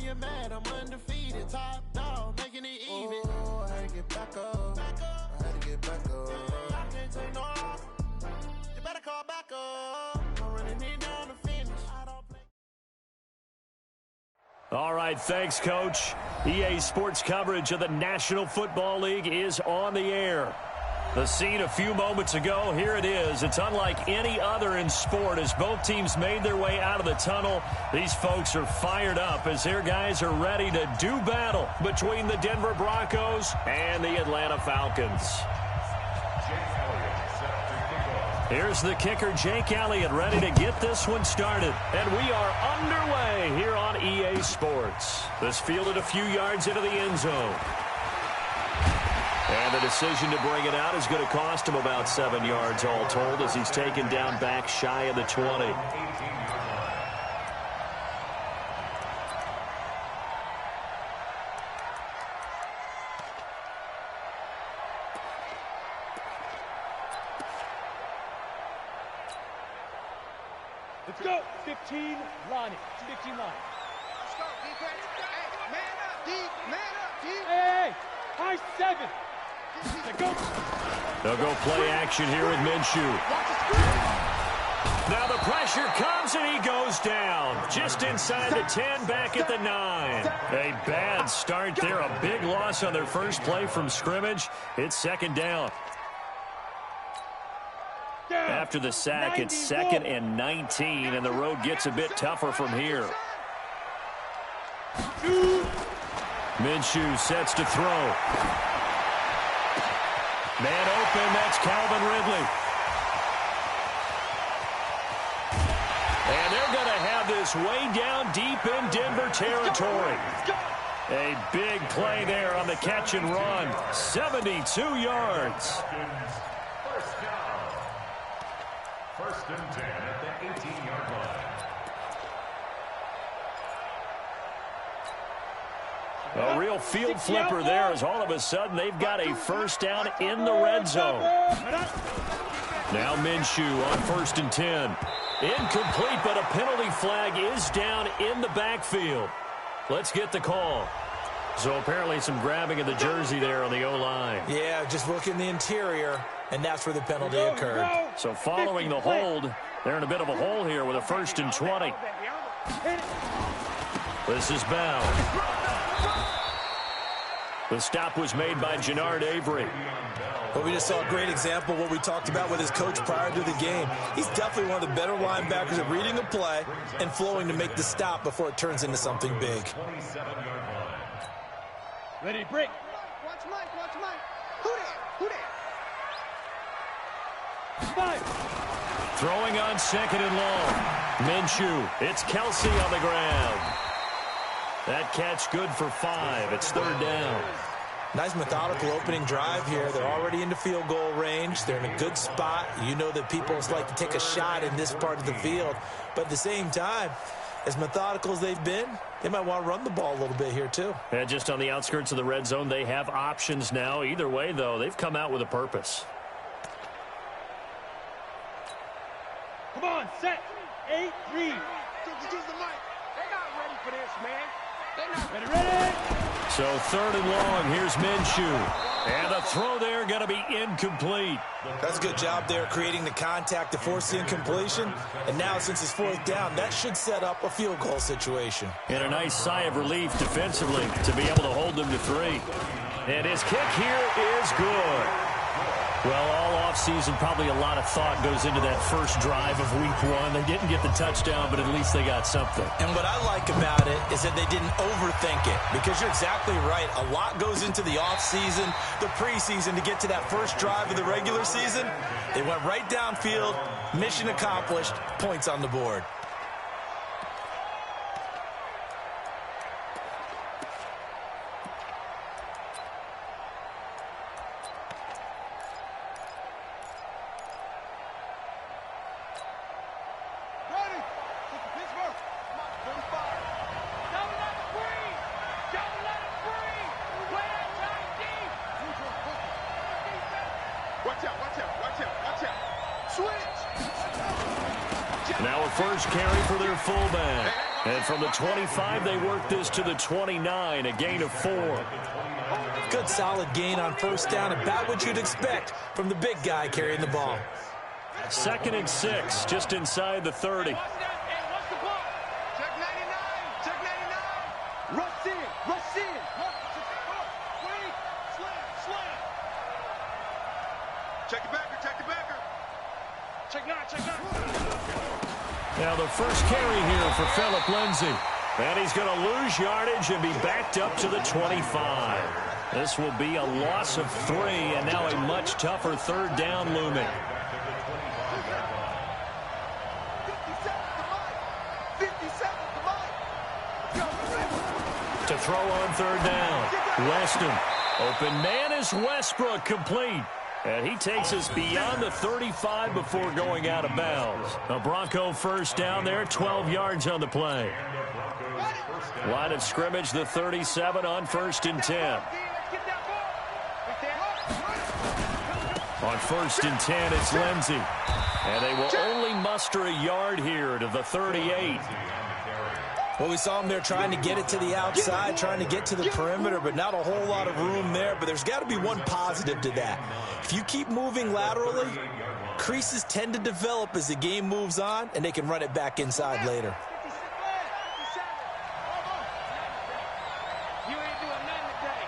get mad, I'm undefeated. Top dog, making it even. Oh, I had to get back up. I had to get back up. I can't take no loss. You better call back up. I'm running it down to finish. I don't play. All right, thanks, Coach. EA Sports coverage of the National Football League is on the air. The scene a few moments ago, here it is. It's unlike any other in sport as both teams made their way out of the tunnel. These folks are fired up as their guys are ready to do battle between the Denver Broncos and the Atlanta Falcons. Here's the kicker, Jake Elliott, ready to get this one started. And we are underway here on EA Sports. This fielded a few yards into the end zone. And the decision to bring it out is going to cost him about 7 yards all told as he's taken down back shy of the 20. Let's go. 15 line. 15 line. Let's go, defense. Hey, man up, D. Man up, D. Hey, high 7. Go. They'll go play action here with Minshew. Now the pressure comes and he goes down. Just inside the 10, back at the 9. A bad start there. A big loss on their first play from scrimmage. It's second down. After the sack, it's 2nd and 19, and the road gets a bit tougher from here. Minshew sets to throw. Man open, that's Calvin Ridley. And they're going to have this way down deep in Denver territory. A big play there on the catch and run. 72 yards. First and 10 at the 18-yard line. A real field flipper there as all of a sudden they've got a first down in the red zone. Now Minshew on 1st and 10. Incomplete, but a penalty flag is down in the backfield. Let's get the call. So apparently some grabbing of the jersey there on the O-line. Yeah, just look in the interior, and that's where the penalty occurred. So following the hold, they're in a bit of a hole here with a 1st and 20. This is Bell. The stop was made by Jannard Avery. Well, we just saw a great example of what we talked about with his coach prior to the game. He's definitely one of the better linebackers at reading a play and flowing to make the stop before it turns into something big. Ready, break. Watch Mike, watch Mike. Who there? Five. Throwing on 2nd and long. Minshew. It's Kelsey on the ground. That catch good for 5. It's 3rd down. Nice methodical opening drive here. They're already into field goal range. They're in a good spot. You know that people like to take a shot in this part of the field. But at the same time, as methodical as they've been, they might want to run the ball a little bit here too. Yeah, just on the outskirts of the red zone, they have options now. Either way, though, they've come out with a purpose. Come on, set. 8-3. Use the mic. They're not ready for this, man. They're not Ready. So 3rd and long, here's Minshew. And the throw there going to be incomplete. That's a good job there creating the contact to force the incompletion. And now since it's 4th down, that should set up a field goal situation. And a nice sigh of relief defensively to be able to hold them to 3. And his kick here is good. Well, all offseason, probably a lot of thought goes into that first drive of week 1. They didn't get the touchdown, but at least they got something. And what I like about it is that they didn't overthink it, because you're exactly right. A lot goes into the offseason, the preseason to get to that first drive of the regular season. They went right downfield, mission accomplished, points on the board. Now a first carry for their fullback. And from the 25, they work this to the 29, a gain of 4. Good solid gain on first down, about what you'd expect from the big guy carrying the ball. 2nd and 6, just inside the 30. Check 99. Check 99. Rush in. Rush in. Wait. Slam. Check the backer. Check the backer. Check 9. Check 9. Now the first carry here for Phillip Lindsay. And he's going to lose yardage and be backed up to the 25. This will be a loss of 3, and now a much tougher 3rd down looming. 57 To throw on 3rd down. Weston. Open man is Westbrook, complete. And he takes us beyond the 35 before going out of bounds. A Bronco first down there, 12 yards on the play. Line of scrimmage, the 37 on 1st and 10. On 1st and 10, it's Lindsay. And they will only muster a yard here to the 38. Well, we saw him there trying to get it to the outside, trying to get to the perimeter, but not a whole lot of room there. But there's got to be one positive to that. If you keep moving laterally, creases tend to develop as the game moves on, and they can run it back inside later. You ain't doing nothing today.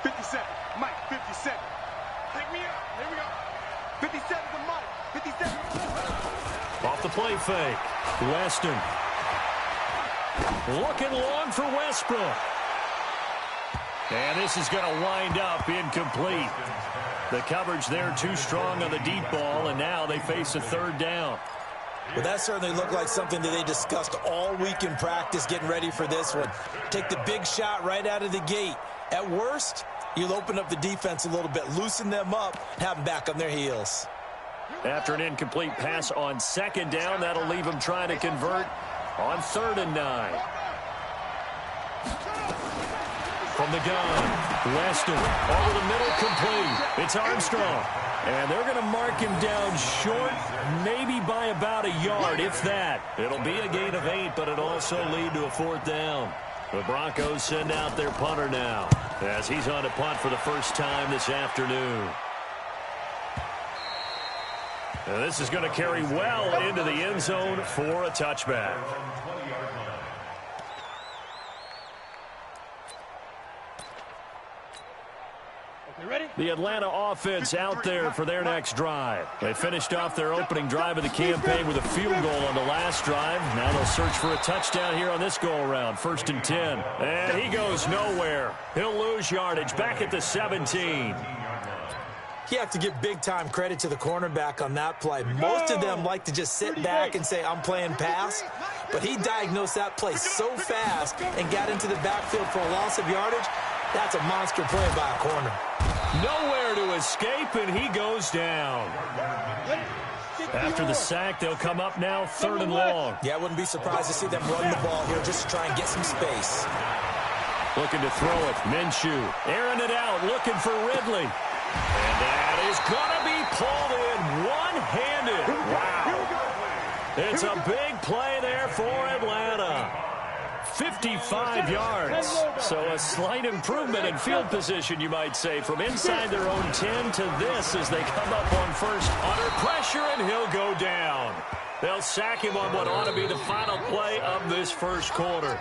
57. Mike, 57. Take me out. Here we go. 57 to Mike. 57. Off the play fake. Weston. Looking long for Westbrook. And this is going to wind up incomplete. The coverage there too strong on the deep ball, and now they face a 3rd down. Well, that certainly looked like something that they discussed all week in practice, getting ready for this one. Take the big shot right out of the gate. At worst, you'll open up the defense a little bit, loosen them up, and have them back on their heels. After an incomplete pass on 2nd down, that'll leave them trying to convert on 3rd and 9. From the gun, Weston over the middle, complete. It's Armstrong. And they're going to mark him down short, maybe by about a yard, if that. It'll be a gain of 8, but it'll also lead to a 4th down. The Broncos send out their punter now, as he's on to punt for the first time this afternoon. And this is going to carry well into the end zone for a touchback. The Atlanta offense out there for their next drive. They finished off their opening drive of the campaign with a field goal on the last drive. Now they'll search for a touchdown here on this go-around. 1st and 10. And he goes nowhere. He'll lose yardage back at the 17. You have to give big-time credit to the cornerback on that play. Most of them like to just sit back and say, I'm playing pass. But he diagnosed that play so fast and got into the backfield for a loss of yardage. That's a monster play by a corner. Nowhere to escape, and he goes down. After the sack, they'll come up now 3rd and long. Yeah, I wouldn't be surprised to see them run the ball here just to try and get some space. Looking to throw it. Minshew airing it out, looking for Ridley. And that is going to be pulled in one-handed. Wow. It's a big play there for Atlanta. 55 yards. So a slight improvement in field position, you might say, from inside their own 10 to this as they come up on first under pressure, and he'll go down. They'll sack him on what ought to be the final play of this first quarter.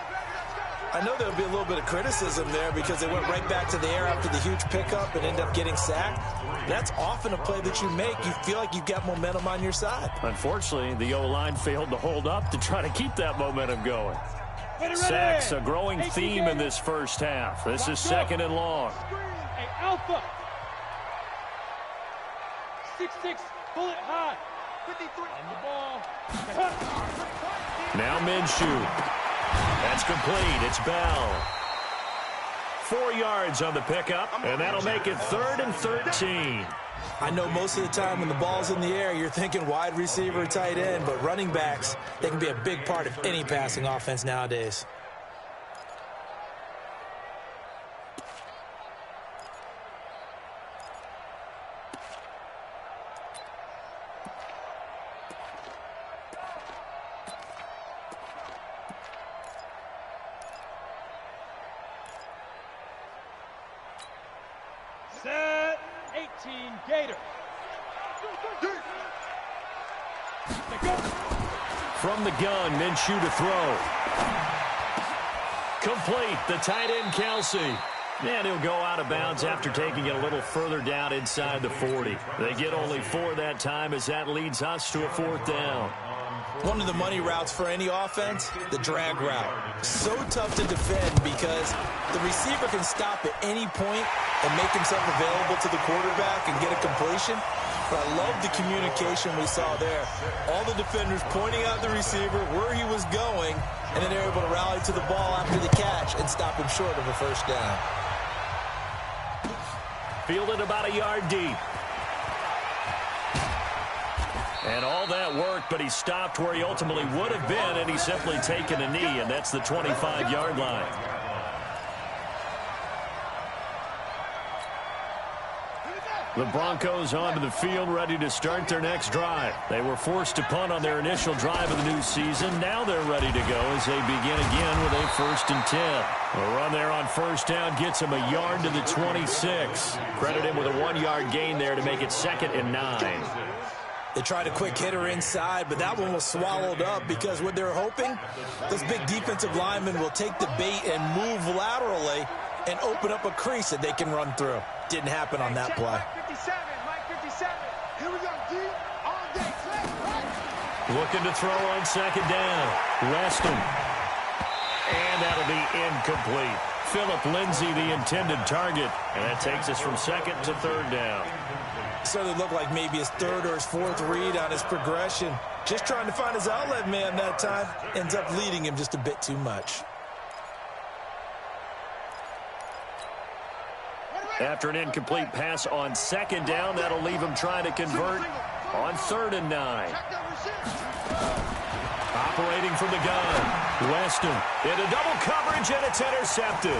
I know there'll be a little bit of criticism there because they went right back to the air after the huge pickup and end up getting sacked. That's often a play that you make. You feel like you've got momentum on your side. Unfortunately, the O-line failed to hold up to try to keep that momentum going. Sacks, a growing theme in this first half. This is 2nd and long. Hey, Alpha. 6'6", bullet high. 53 on the ball. Now Minshew. That's complete. It's Bell. 4 yards on the pickup, and that'll make it 3rd and 13. I know most of the time when the ball's in the air, you're thinking wide receiver, tight end, but running backs, they can be a big part of any passing offense nowadays. Gator. From the gun, Minshew to throw. Complete, the tight end, Kelsey. And he'll go out of bounds after taking it a little further down inside the 40. They get only 4 that time as that leads us to a 4th down. One of the money routes for any offense, the drag route. So tough to defend because the receiver can stop at any point and make himself available to the quarterback and get a completion. But I love the communication we saw there. All the defenders pointing out the receiver, where he was going, and then they're able to rally to the ball after the catch and stop him short of a 1st down. Fielded about a yard deep. And all that worked, but he stopped where he ultimately would have been, and he's simply taken a knee, and that's the 25-yard line. The Broncos onto the field, ready to start their next drive. They were forced to punt on their initial drive of the new season. Now they're ready to go as they begin again with a 1st and 10. A run there on 1st down gets him a yard to the 26. Credit him with a 1-yard gain there to make it 2nd and 9. They tried a quick hitter inside, but that one was swallowed up because what they're hoping, those big defensive linemen will take the bait and move laterally and open up a crease that they can run through. Didn't happen on that play. Here we go, D. All day. Looking to throw on 2nd down. Weston. And that'll be incomplete. Phillip Lindsay, the intended target. And that takes us from 2nd to 3rd down. Certainly looked like maybe his 3rd or his 4th read on his progression. Just trying to find his outlet man that time. Ends up leading him just a bit too much. After an incomplete pass on 2nd down, that'll leave him trying to convert on 3rd and 9. Operating from the gun, Weston into double coverage, and it's intercepted.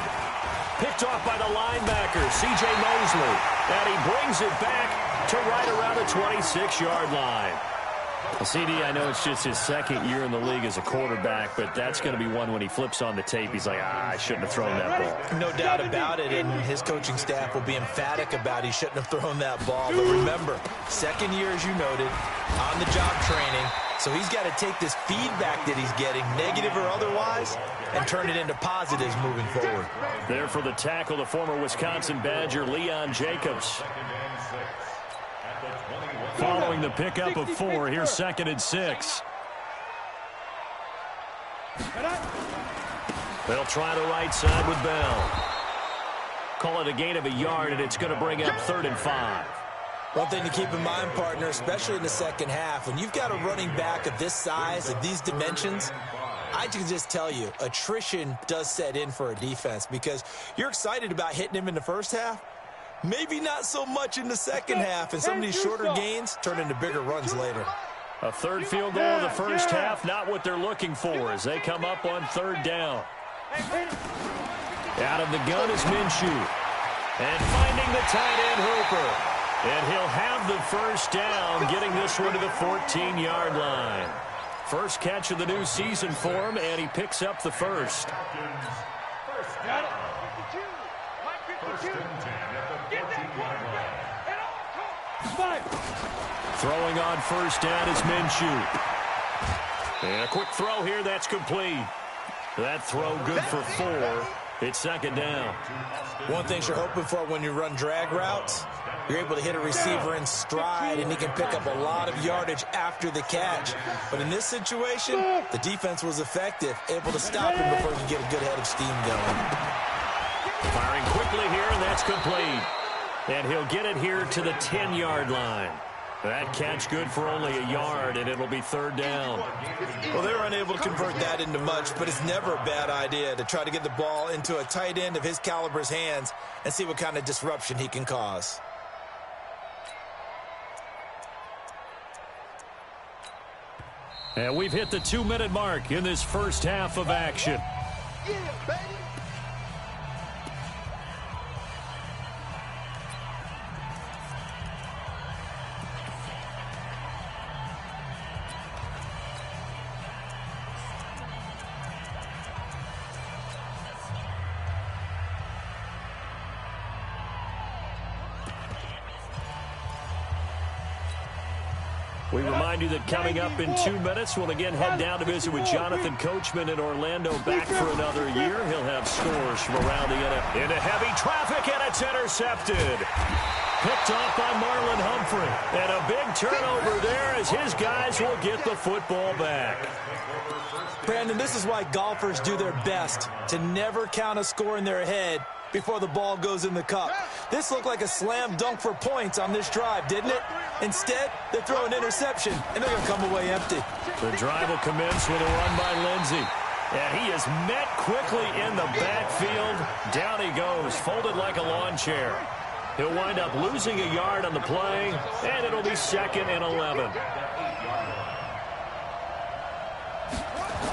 Picked off by the linebacker, C.J. Mosley. And he brings it back to right around the 26-yard line. Well, CD, I know it's just his 2nd year in the league as a quarterback, but that's going to be one when he flips on the tape. He's like, I shouldn't have thrown that ball. No doubt about it, and his coaching staff will be emphatic about he shouldn't have thrown that ball. But remember, 2nd year, as you noted, on-the-job training. So he's got to take this feedback that he's getting, negative or otherwise, and turn it into positives moving forward. There for the tackle, the former Wisconsin Badger, Leon Jacobs. Following the pickup of 4, here's 2nd and 6. They'll try the right side with Bell. Call it a gain of a yard, and it's going to bring up 3rd and 5. One thing to keep in mind, partner, especially in the 2nd half, when you've got a running back of this size, of these dimensions, I can just tell you, attrition does set in for a defense because you're excited about hitting him in the 1st half. Maybe not so much in the 2nd half, and some of these shorter gains turn into bigger runs later. A 3rd field goal in the 1st half, not what they're looking for as they come up on 3rd down. Out of the gun is Minshew. And finding the tight end, Hooper. And he'll have the 1st down, getting this one to the 14-yard line. First catch of the new season for him, and he picks up the 1st. Got it. Throwing on 1st down is Minshew. And a quick throw here, that's complete. That throw good for 4. It's 2nd down. One thing you're hoping for when you run drag routes, you're able to hit a receiver in stride, and he can pick up a lot of yardage after the catch. But in this situation, the defense was effective, able to stop him before he could get a good head of steam going. Firing quickly here, and that's complete. And he'll get it here to the 10-yard line. That catch good for only a yard, and it'll be 3rd down. Well, they were unable to convert that into much, but it's never a bad idea to try to get the ball into a tight end of his caliber's hands and see what kind of disruption he can cause. And we've hit the 2-minute mark in this 1st half of action. Yeah, baby. We remind you that coming up in 2 minutes, we'll again head down to visit with Jonathan Coachman in Orlando, back for another year. He'll have scores from around the NFL. Into heavy traffic, and it's intercepted. Picked off by Marlon Humphrey. And a big turnover there as his guys will get the football back. Brandon, this is why golfers do their best to never count a score in their head before the ball goes in the cup. This looked like a slam dunk for points on this drive, didn't it? Instead, they throw an interception, and they're going to come away empty. The drive will commence with a run by Lindsey. And he is met quickly in the backfield. Down he goes, folded like a lawn chair. He'll wind up losing a yard on the play, and it'll be 2nd and 11.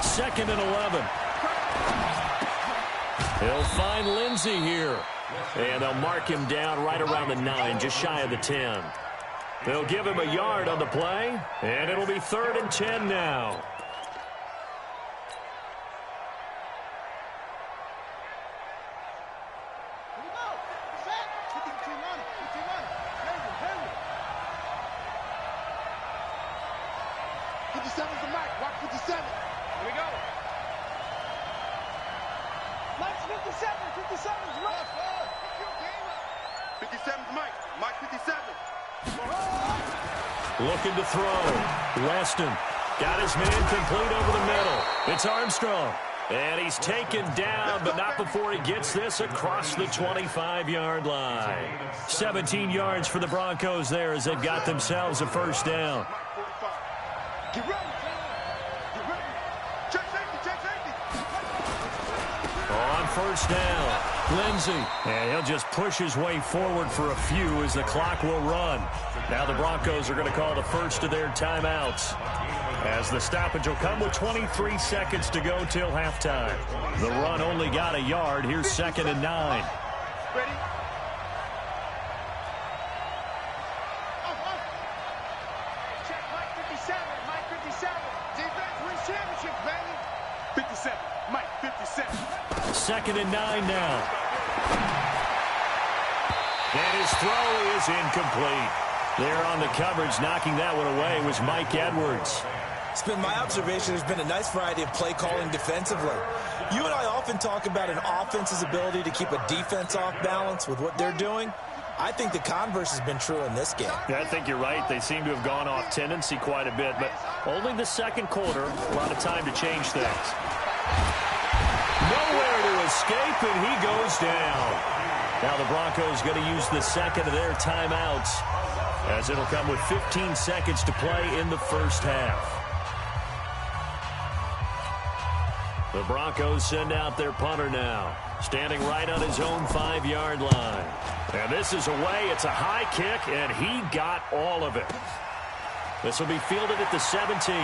2nd and 11. He'll find Lindsey here. And they'll mark him down right around the 9, just shy of the 10. They'll give him a yard on the play, and it'll be 3rd and 10 now. Looking to throw. Weston got his man complete over the middle. It's Armstrong. And he's taken down, but not before he gets this across the 25-yard line. 17 yards for the Broncos there as they've got themselves a first down. On first down, Lindsey. And he'll just push his way forward for a few as the clock will run. Now the Broncos are going to call the first of their timeouts, as the stoppage will come with 23 seconds to go till halftime. The run only got a yard. Here's 2nd and 9. Ready? Check Mike 57. Mike 57. Defense wins championships, baby. 57. Mike 57. 2nd and 9 now. And his throw is incomplete. There on the coverage, knocking that one away, was Mike Edwards. It's been my observation there's been a nice variety of play calling defensively. You and I often talk about an offense's ability to keep a defense off balance with what they're doing. I think the converse has been true in this game. Yeah, I think you're right. They seem to have gone off tendency quite a bit, but only the second quarter, a lot of time to change things. Nowhere to escape, and he goes down. Now the Broncos going to use the second of their timeouts, as it'll come with 15 seconds to play in the first half. The Broncos send out their punter now, standing right on his own 5-yard line. And this is away. It's a high kick, and he got all of it. This will be fielded at the 17.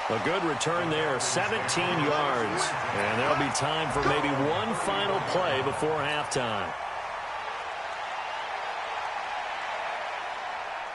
A good return there, 17 yards. And there'll be time for maybe one final play before halftime.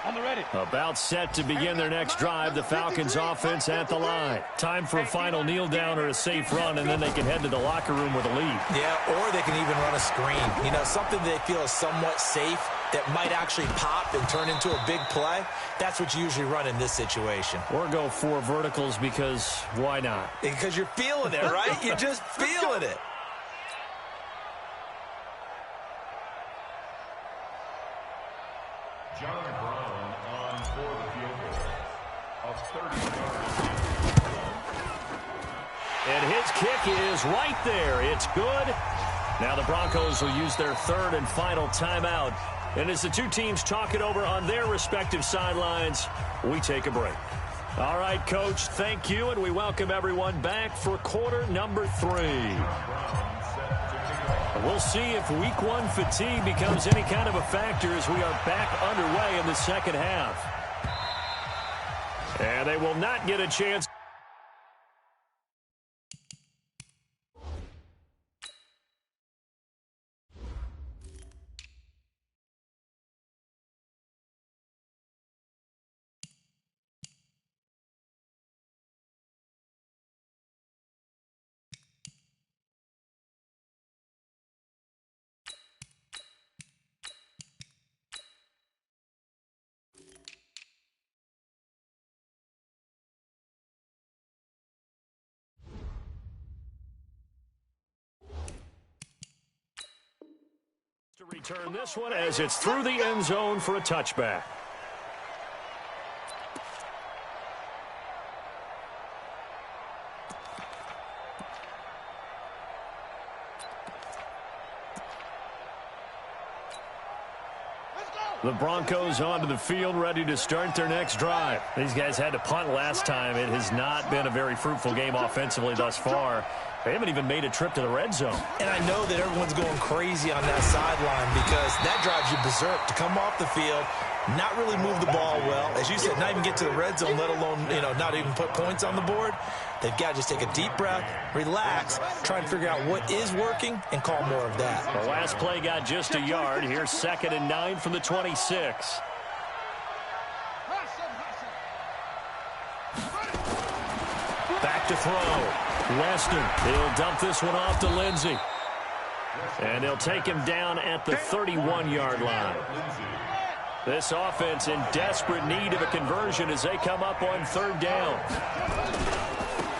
On the ready. About set to begin their next drive, the Falcons offense at the line. Time for a final kneel down or a safe run, and then they can head to the locker room with a lead. Yeah, or they can even run a screen. You know, something they feel is somewhat safe that might actually pop and turn into a big play. That's what you usually run in this situation. Or go 4 verticals because why not? Because you're feeling it, right? You're just feeling it. John Brown on for the field goal of 30 yards. And his kick is right there. It's good. Now the Broncos will use their 3rd and final timeout. And as the two teams talk it over on their respective sidelines, we take a break. All right, Coach, thank you, and we welcome everyone back for quarter number 3. We'll see if week 1 fatigue becomes any kind of a factor as we are back underway in the second half. And they will not get a chance. return this one as it's through the end zone for a touchback. The Broncos onto the field, ready to start their next drive. These guys had to punt last time. It has not been a very fruitful game offensively thus far. They haven't even made a trip to the red zone. And I know that everyone's going crazy on that sideline because that drives you berserk to come off the field, not really move the ball well. As you said, not even get to the red zone, let alone, not even put points on the board. They've got to just take a deep breath, relax, try and figure out what is working, and call more of that. The last play got just a yard. Here's 2nd and 9 from the 26. Back to throw. Weston, he'll dump this one off to Lindsey. And he'll take him down at the 31-yard line. This offense in desperate need of a conversion as they come up on 3rd down.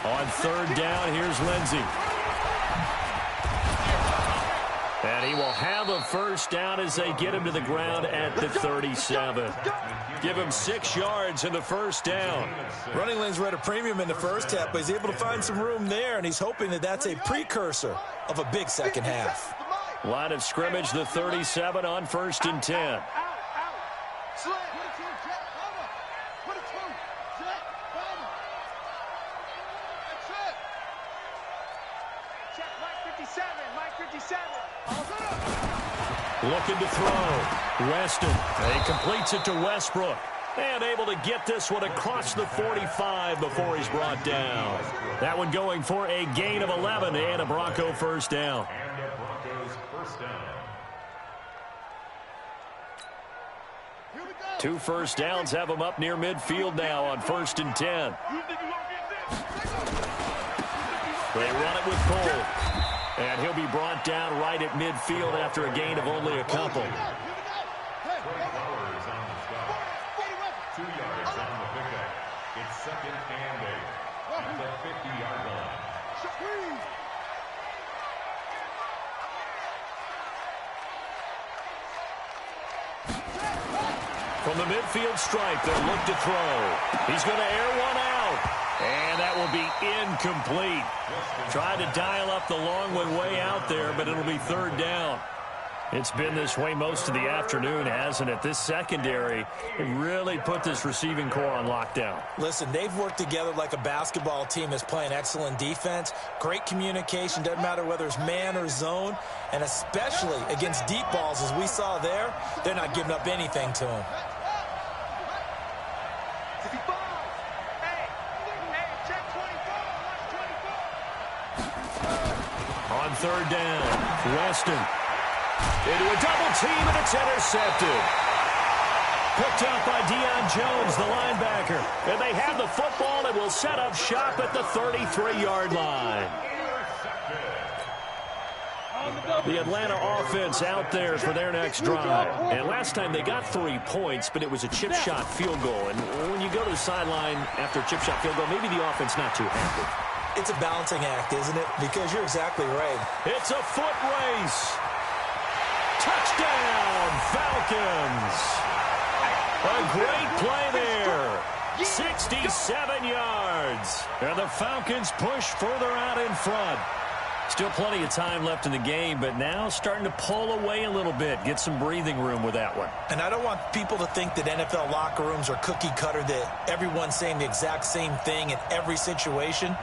On 3rd down, here's Lindsey. And he will have a first down as they get him to the ground at the 37. Give him 6 yards in the first down. Running lanes were at a premium in the first half, but he's able to find some room there, and he's hoping that that's a precursor of a big second half. Line of scrimmage, the 37 on 1st and 10. Looking to throw. Weston. He completes it to Westbrook. And able to get this one across the 45 before he's brought down. That one going for a gain of 11 and a Bronco first down. And a Broncos first down. 2 first downs have him up near midfield now on 1st and 10. They run it with Cole. And he'll be brought down right at midfield after a gain of only a couple. 2 yards on the pickup. It's 2nd and 8 at the 50-yard line. From the midfield stripe, they'll look to throw. He's going to air one out. And that will be incomplete. Tried to dial up the long one way out there, but it'll be 3rd down. It's been this way most of the afternoon, hasn't it? This secondary really put this receiving core on lockdown. Listen, they've worked together like a basketball team that's playing excellent defense. Great communication, doesn't matter whether it's man or zone. And especially against deep balls, as we saw there, they're not giving up anything to them. On 3rd down, Weston. Into a double team, and it's intercepted. Picked up by Deion Jones, the linebacker. And they have the football and will set up shop at the 33-yard line. The Atlanta offense out there for their next drive. And last time they got 3 points, but it was a chip shot field goal. And when you go to the sideline after a chip shot field goal, maybe the offense not too happy. It's a balancing act, isn't it? Because you're exactly right. It's a foot race. Touchdown, Falcons. A great play there. 67 yards. And the Falcons push further out in front. Still plenty of time left in the game, but now starting to pull away a little bit. Get some breathing room with that one. And I don't want people to think that NFL locker rooms are cookie cutter, that everyone's saying the exact same thing in every situation.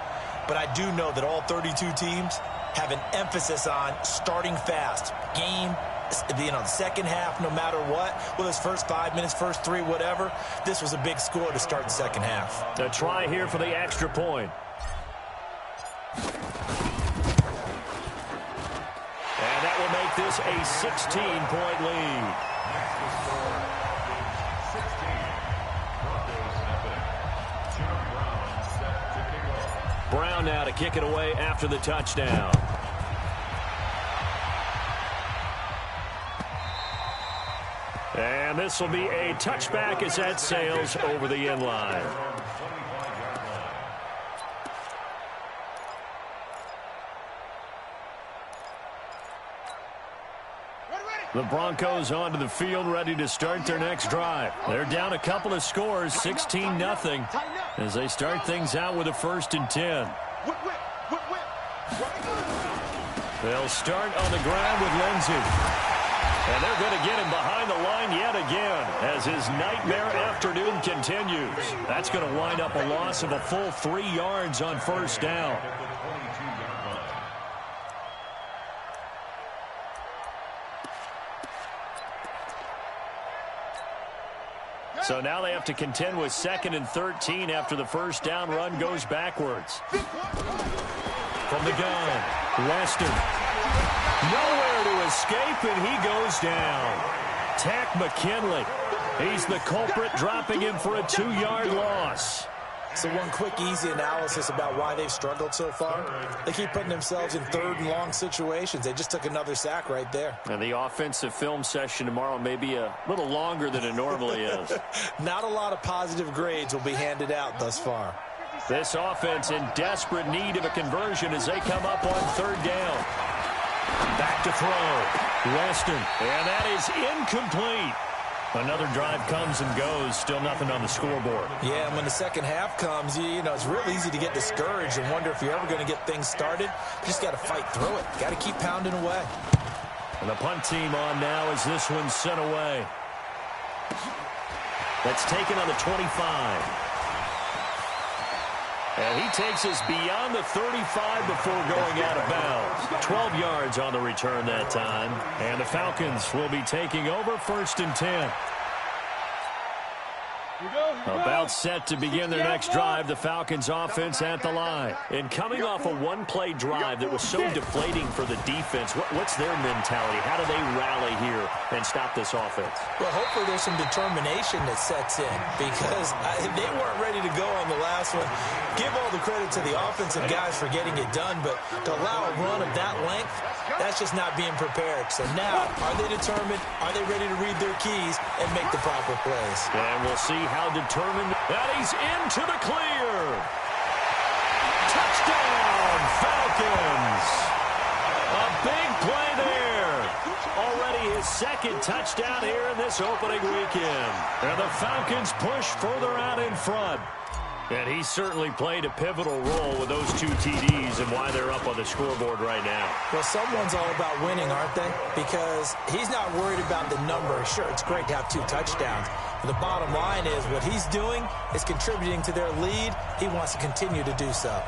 But I do know that all 32 teams have an emphasis on starting fast. Game, the second half, no matter what. Whether it's first 5 minutes, first 3, whatever. This was a big score to start the second half. A try here for the extra point. And that will make this a 16-point lead. Brown now to kick it away after the touchdown. And this will be a touchback as that sails over the end line. The Broncos onto the field, ready to start their next drive. They're down a couple of scores, 16-0, as they start things out with a 1st and 10. They'll start on the ground with Lindsey. And they're going to get him behind the line yet again as his nightmare afternoon continues. That's going to wind up a loss of a full 3 yards on 1st down. So now they have to contend with 2nd and 13 after the 1st down run goes backwards. From the gun, Weston. Nowhere to escape, and he goes down. Tack McKinley. He's the culprit, dropping him for a 2-yard loss. So one quick, easy analysis about why they've struggled so far. They keep putting themselves in 3rd and long situations. They just took another sack right there. And the offensive film session tomorrow may be a little longer than it normally is. Not a lot of positive grades will be handed out thus far. This offense in desperate need of a conversion as they come up on 3rd down. Back to throw. Weston. And that is incomplete. Another drive comes and goes. Still nothing on the scoreboard. Yeah, and when the second half comes, you know, it's real easy to get discouraged and wonder if you're ever going to get things started. You just got to fight through it. Got to keep pounding away. And the punt team on now as this one's sent away. That's taken on the 25. And he takes us beyond the 35 before going out of bounds. 12 yards on the return that time. And the Falcons will be taking over 1st and 10. About set to begin their next drive, the Falcons offense at the line. And coming off a one-play drive that was so deflating for the defense, what's their mentality? How do they rally here and stop this offense? Well, hopefully there's some determination that sets in because they weren't ready to go on the last one. Give all the credit to the offensive guys for getting it done, but to allow a run of that length, that's just not being prepared. So now, are they determined? Are they ready to read their keys and make the proper plays? And we'll see how determined that he's into the clear. Touchdown, Falcons. A big play there. Already his 2nd touchdown here in this opening weekend. And the Falcons push further out in front. And he certainly played a pivotal role with those 2 TDs and why they're up on the scoreboard right now. Well, someone's all about winning, aren't they? Because he's not worried about the number. Sure, it's great to have 2 touchdowns. But the bottom line is what he's doing is contributing to their lead. He wants to continue to do so.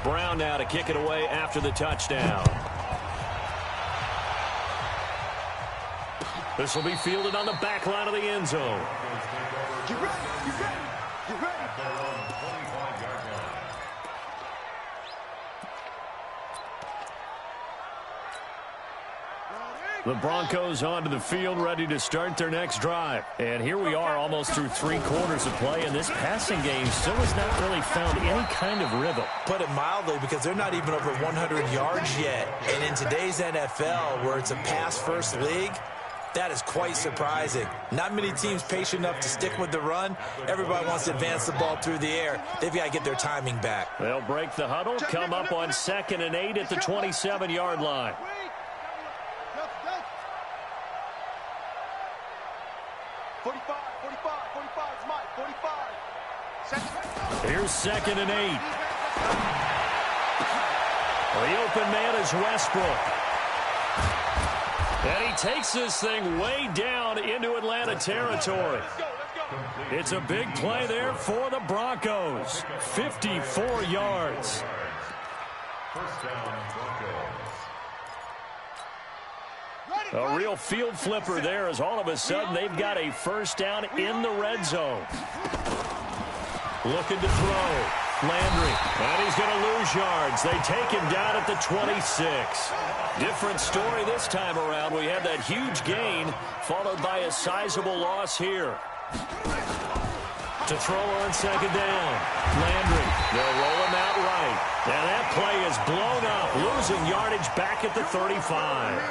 Brown now to kick it away after the touchdown. This will be fielded on the back line of the end zone. Get ready, get ready, get ready. The Broncos onto the field, ready to start their next drive. And here we are almost through 3 quarters of play, and this passing game still has not really found any kind of rhythm. Put it mildly, because they're not even over 100 yards yet. And in today's NFL, where it's a pass-first league, that is quite surprising. Not many teams patient enough to stick with the run. Everybody wants to advance the ball through the air. They've got to get their timing back. They'll break the huddle, come up on 2nd and 8 at the 27-yard line. 45, 45, it's Mike, 45. Here's 2nd and 8. The open man is Westbrook. And he takes this thing way down into Atlanta territory. It's a big play there for the Broncos. 54 yards. First down, Broncos. A real field flipper there as all of a sudden they've got a first down in the red zone. Looking to throw. Landry. And he's going to lose yards. They take him down at the 26. Different story this time around. We had that huge gain followed by a sizable loss here. To throw on 2nd down. Landry. They'll roll him out right. And that play is blown up. Losing yardage back at the 35.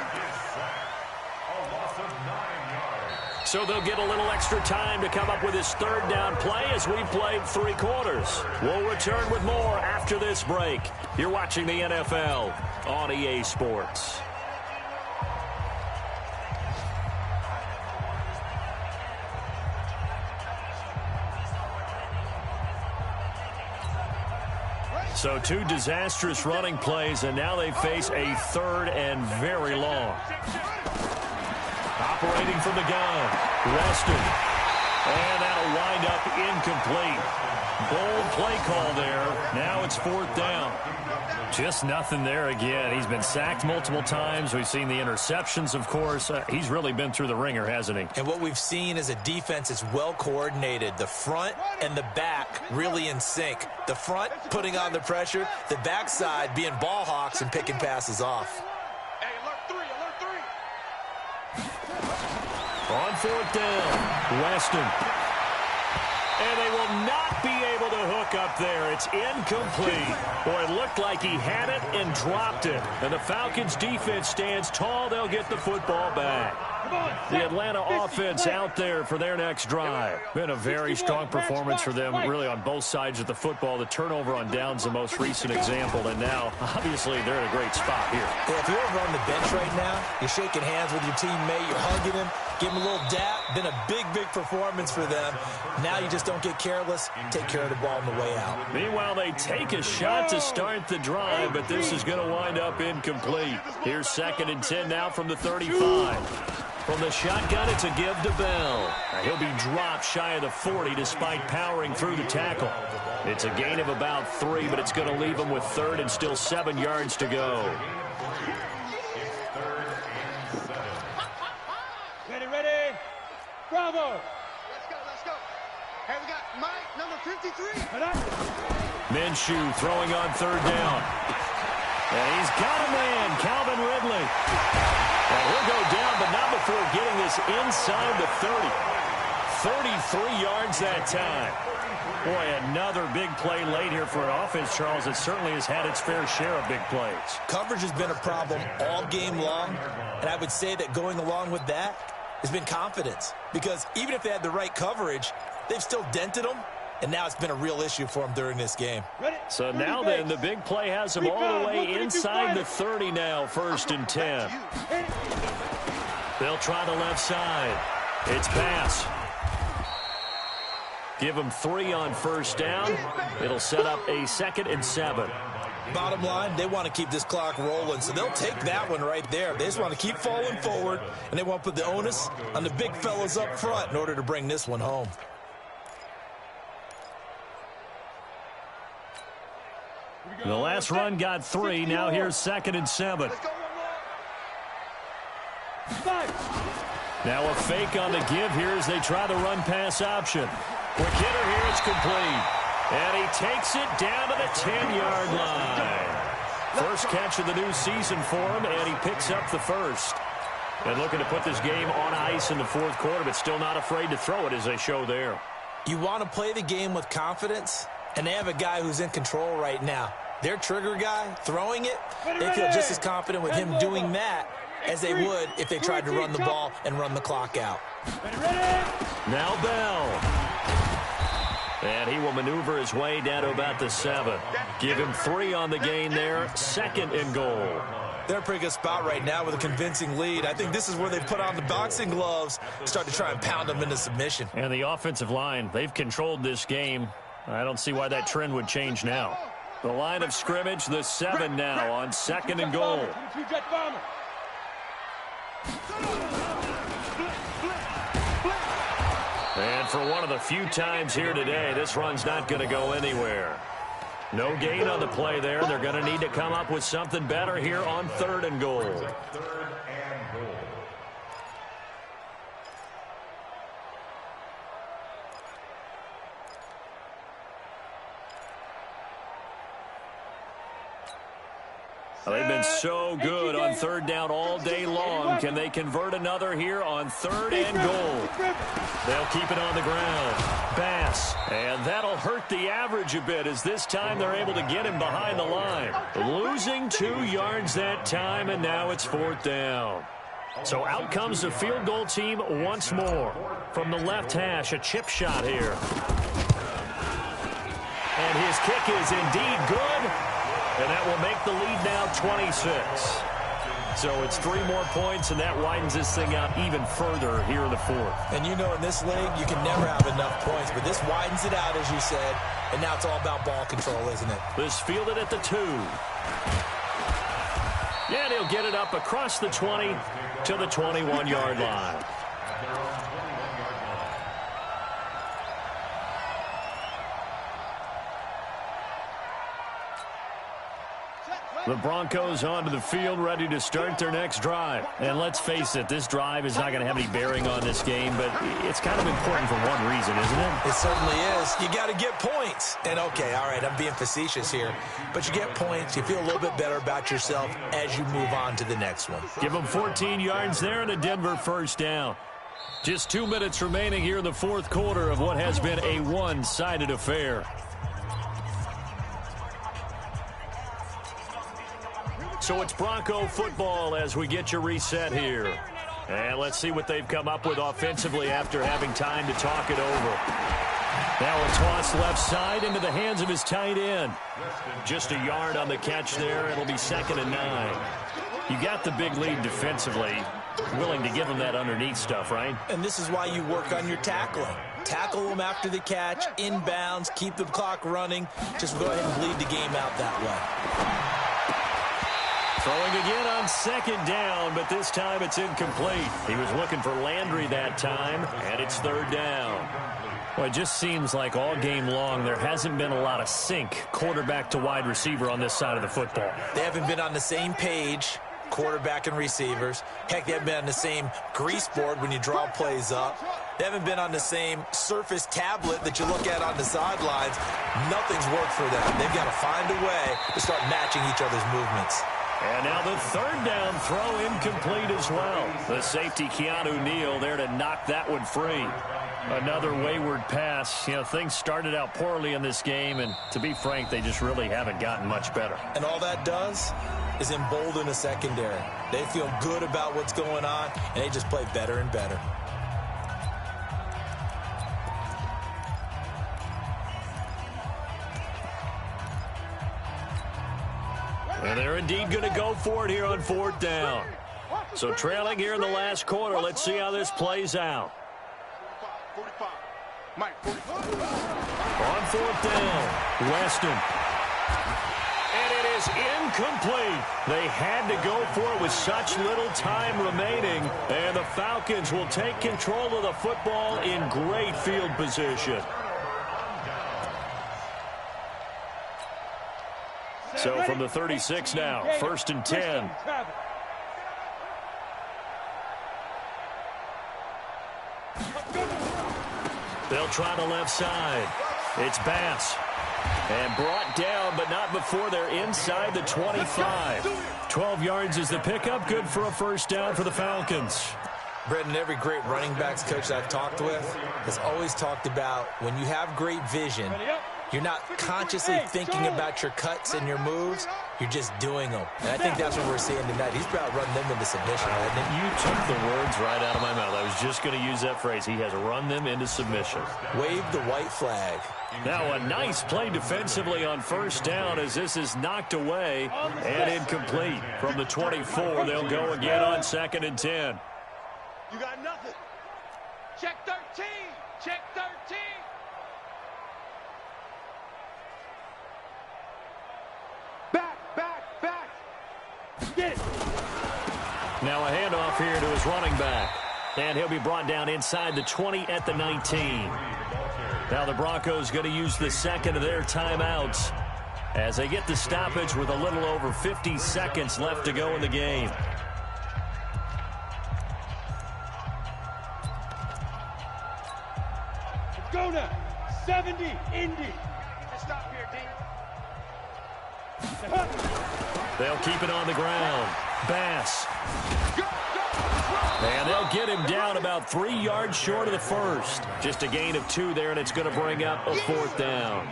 so they'll get a little extra time to come up with his third down play as we've played 3 quarters. We'll return with more after this break. You're watching the NFL on EA Sports. So 2 disastrous running plays, and now they face a 3rd and very long. Operating from the gun, Weston. And that'll wind up incomplete. Bold play call there. Now it's 4th down. Just nothing there again. He's been sacked multiple times. We've seen the interceptions, of course. He's really been through the ringer, hasn't he? And what we've seen is a defense that's well coordinated. The front and the back really in sync. The front putting on the pressure, the backside being ball hawks and picking passes off. Hey, alert 3. On 4th down, Weston. And they will not be able to hook up there. It's incomplete. Boy, it looked like he had it and dropped it. And the Falcons' defense stands tall. They'll get the football back. The Atlanta offense out there for their next drive. Been a very strong performance for them, really, on both sides of the football. The turnover on downs, the most recent example. And now, obviously, they're in a great spot here. Yeah, if you're over on the bench right now, you're shaking hands with your teammate, you're hugging him, give him a little dap. Been a big, big performance for them. Now you just don't get careless. Take care of the ball on the way out. Meanwhile, they take a shot to start the drive, but this is going to wind up incomplete. Here's 2nd and 10 now from the 35. From the shotgun, it's a give to Bell. He'll be dropped shy of the 40 despite powering through the tackle. It's a gain of about 3, but it's going to leave him with 3rd and still 7 yards to go. Ready. Bravo. Let's go. Hey, we got Mike, number 53. Minshew throwing on 3rd down. And he's got a man, Calvin Ridley. And he'll go down, but not before getting this inside the 30. 33 yards that time. Boy, another big play late here for an offense, Charles, that certainly has had its fair share of big plays. Coverage has been a problem all game long, and I would say that going along with that has been confidence. Because even if they had the right coverage, they've still dented them, and now it's been a real issue for them during this game. So now then, the big play has them all the way inside the 30 now, 1st and 10. They'll try the left side. It's pass. Give them 3 on 1st down. It'll set up a 2nd and 7. Bottom line, they want to keep this clock rolling, so they'll take that one right there. They just want to keep falling forward, and they want to put the onus on the big fellas up front in order to bring this one home. The last run got 3. Now here's 2nd and 7. Now a fake on the give here as they try the run-pass option. Quick hitter here, it's complete. And he takes it down to the 10-yard line. First catch of the new season for him, and he picks up the 1st. And looking to put this game on ice in the 4th quarter, but still not afraid to throw it as they show there. You want to play the game with confidence, and they have a guy who's in control right now. Their trigger guy, throwing it, they feel just as confident with him doing that as they would if they tried to run the ball and run the clock out. Now Bell. And he will maneuver his way down to about the 7. Give him 3 on the gain there. 2nd and goal. They're in a pretty good spot right now with a convincing lead. I think this is where they put on the boxing gloves, start to try and pound them into submission. And the offensive line, they've controlled this game. I don't see why that trend would change now. The line of scrimmage, the 7 now on 2nd and goal. And for one of the few times here today, this run's not going to go anywhere. No gain on the play there. They're going to need to come up with something better here on 3rd and goal. They've been so good on 3rd down all day long. Can they convert another here on 3rd and goal? They'll keep it on the ground. Bass. And that'll hurt the average a bit as this time they're able to get him behind the line. Losing 2 yards that time, and now it's 4th down. So out comes the field goal team once more. From the left hash, a chip shot here. And his kick is indeed good. And that will make the lead now 26. So it's 3 more points, and that widens this thing out even further here in the fourth. And you know in this league, you can never have enough points, but this widens it out, as you said, and now it's all about ball control, isn't it? This fielded at the 2. And he'll get it up across the 20 to the 21-yard line. The Broncos onto the field, ready to start their next drive. And let's face it, this drive is not going to have any bearing on this game, but it's kind of important for one reason, isn't it? It certainly is. You got to get points. And, okay, all right, I'm being facetious here, but you get points. You feel a little bit better about yourself as you move on to the next one. Give them 14 yards there and a Denver first down. Just 2 minutes remaining here in the fourth quarter of what has been a one-sided affair. So it's Bronco football as we get you reset here. And let's see what they've come up with offensively after having time to talk it over. Now a toss left side into the hands of his tight end. Just a yard on the catch there. It'll be 2nd and 9. You got the big lead defensively. Willing to give them that underneath stuff, right? And this is why you work on your tackling. Tackle them after the catch, inbounds, keep the clock running. Just go ahead and bleed the game out that way. Throwing again on 2nd down, but this time it's incomplete. He was looking for Landry that time, and it's 3rd down. Well, it just seems like all game long there hasn't been a lot of sync, quarterback to wide receiver on this side of the football. They haven't been on the same page, quarterback and receivers. Heck, they haven't been on the same grease board when you draw plays up. They haven't been on the same Surface tablet that you look at on the sidelines. Nothing's worked for them. They've got to find a way to start matching each other's movements. And now the 3rd down throw incomplete as well. The safety, Keanu Neal, there to knock that one free. Another wayward pass. You know, things started out poorly in this game, and to be frank, they just really haven't gotten much better. And all that does is embolden the secondary. They feel good about what's going on, and they just play better and better. And they're indeed going to go for it here on 4th down. So trailing here in the last quarter. Let's see how this plays out. 45. Mike, 45. On 4th down, Weston. And it is incomplete. They had to go for it with such little time remaining. And the Falcons will take control of the football in great field position. So from the 36 now, 1st and 10. They'll try the left side. It's Bass. And brought down, but not before they're inside the 25. 12 yards is the pickup. Good for a first down for the Falcons. Brendan, every great running backs coach I've talked with has always talked about when you have great vision, you're not consciously thinking about your cuts and your moves. You're just doing them. And I think that's what we're seeing tonight. He's about to run them into submission, hasn't he? You took the words right out of my mouth. I was just going to use that phrase. He has run them into submission. Wave the white flag. Now a nice play defensively on first down as this is knocked away and incomplete. From the 24, they'll go again on 2nd and 10. You got nothing. Check 13. Check 13. Back. Get it. Now a handoff here to his running back. And he'll be brought down inside the 20 at the 19. Now the Broncos going to use the 2nd of their timeouts as they get the stoppage with a little over 50 seconds left to go in the game. Go now. 70, Indy. Stop here, D. They'll keep it on the ground. Bass. And they'll get him down about 3 yards short of the first. Just a gain of 2 there, and it's going to bring up a 4th down.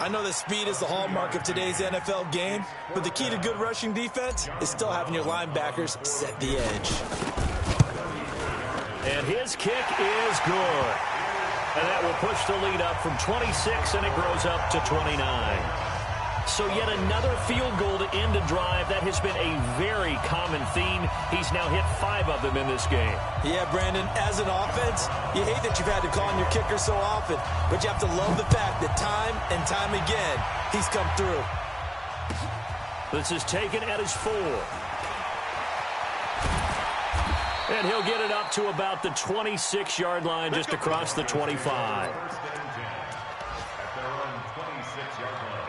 I know that speed is the hallmark of today's NFL game, but the key to good rushing defense is still having your linebackers set the edge. And his kick is good. And that will push the lead up from 26, and it grows up to 29. So yet another field goal to end a drive. That has been a very common theme. He's now hit 5 of them in this game. Yeah, Brandon, as an offense, you hate that you've had to call on your kicker so often, but you have to love the fact that time and time again, he's come through. This is taken at his 4. And he'll get it up to about the 26-yard line, just across the 25. First and 10 at their own 26-yard line.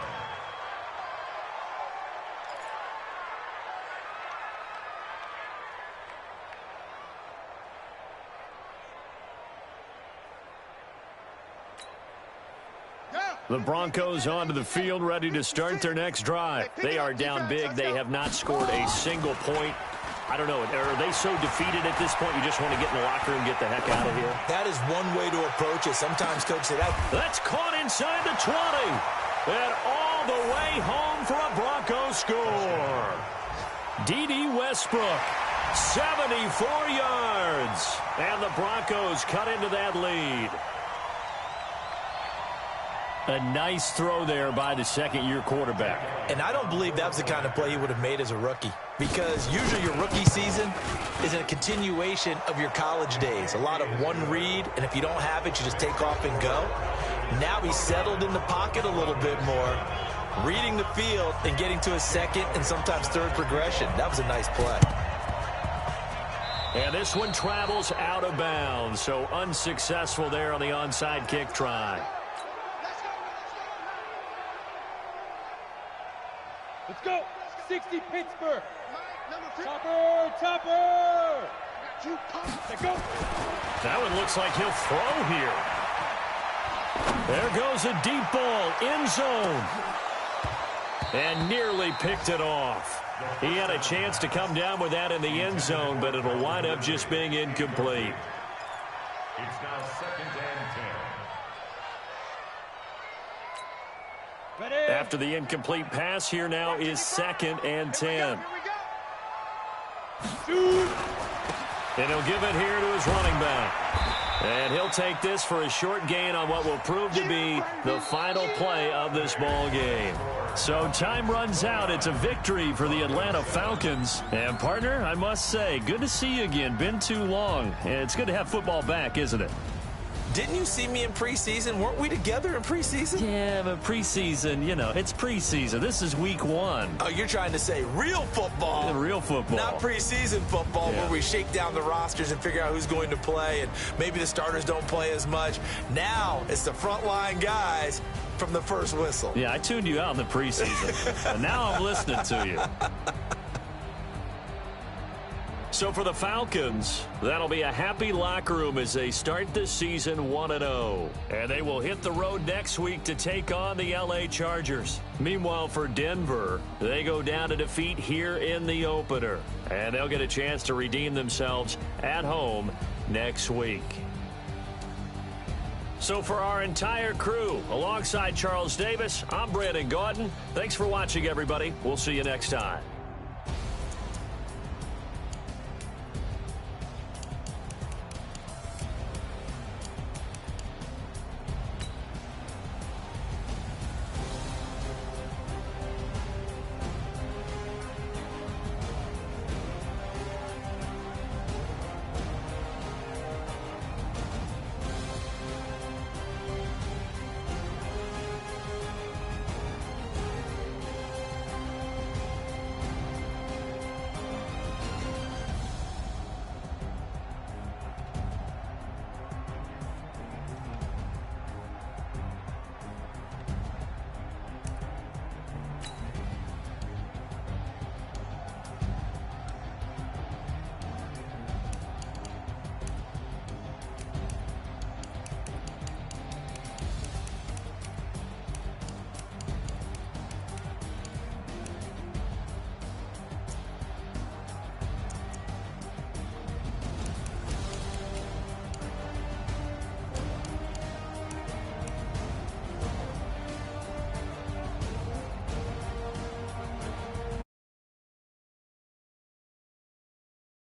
The Broncos onto the field, ready to start their next drive. They are down big. They have not scored a single point. I don't know, are they so defeated at this point you just want to get in the locker room and get the heck out of here? That is one way to approach it. Sometimes, Coach, say that. That's caught inside the 20. And all the way home for a Broncos score. D.D. Westbrook, 74 yards. And the Broncos cut into that lead. A nice throw there by the second-year quarterback. And I don't believe that was the kind of play he would have made as a rookie, because usually your rookie season is a continuation of your college days. A lot of one read, and if you don't have it, you just take off and go. Now he's settled in the pocket a little bit more, reading the field and getting to a second and sometimes third progression. That was a nice play. And this one travels out of bounds, so unsuccessful there on the onside kick try. Let's go. 60 Pittsburgh. Topper, Topper. Let's go. That one looks like he'll throw here. There goes a deep ball, end zone. And nearly picked it off. He had a chance to come down with that in the end zone, but it'll wind up just being incomplete. It's now 2nd and 10. Ready. After the incomplete pass, here now is 2nd and 10. And he'll give it here to his running back. And he'll take this for a short gain on what will prove to be the final play of this ball game. So time runs out. It's a victory for the Atlanta Falcons. And partner, I must say, good to see you again. Been too long. And it's good to have football back, isn't it? Didn't you see me in preseason? Weren't we together in preseason? Yeah, but preseason, you know, it's preseason. This is week 1. Oh, you're trying to say real football. Yeah, real football. Not preseason football, Yeah. where we shake down the rosters and figure out who's going to play, and maybe the starters don't play as much. Now it's the frontline guys from the first whistle. Yeah, I tuned you out in the preseason. And now I'm listening to you. So for the Falcons, that'll be a happy locker room as they start this season 1-0. And they will hit the road next week to take on the LA Chargers. Meanwhile, for Denver, they go down to defeat here in the opener. And they'll get a chance to redeem themselves at home next week. So for our entire crew, alongside Charles Davis, I'm Brandon Gaudin. Thanks for watching, everybody. We'll see you next time.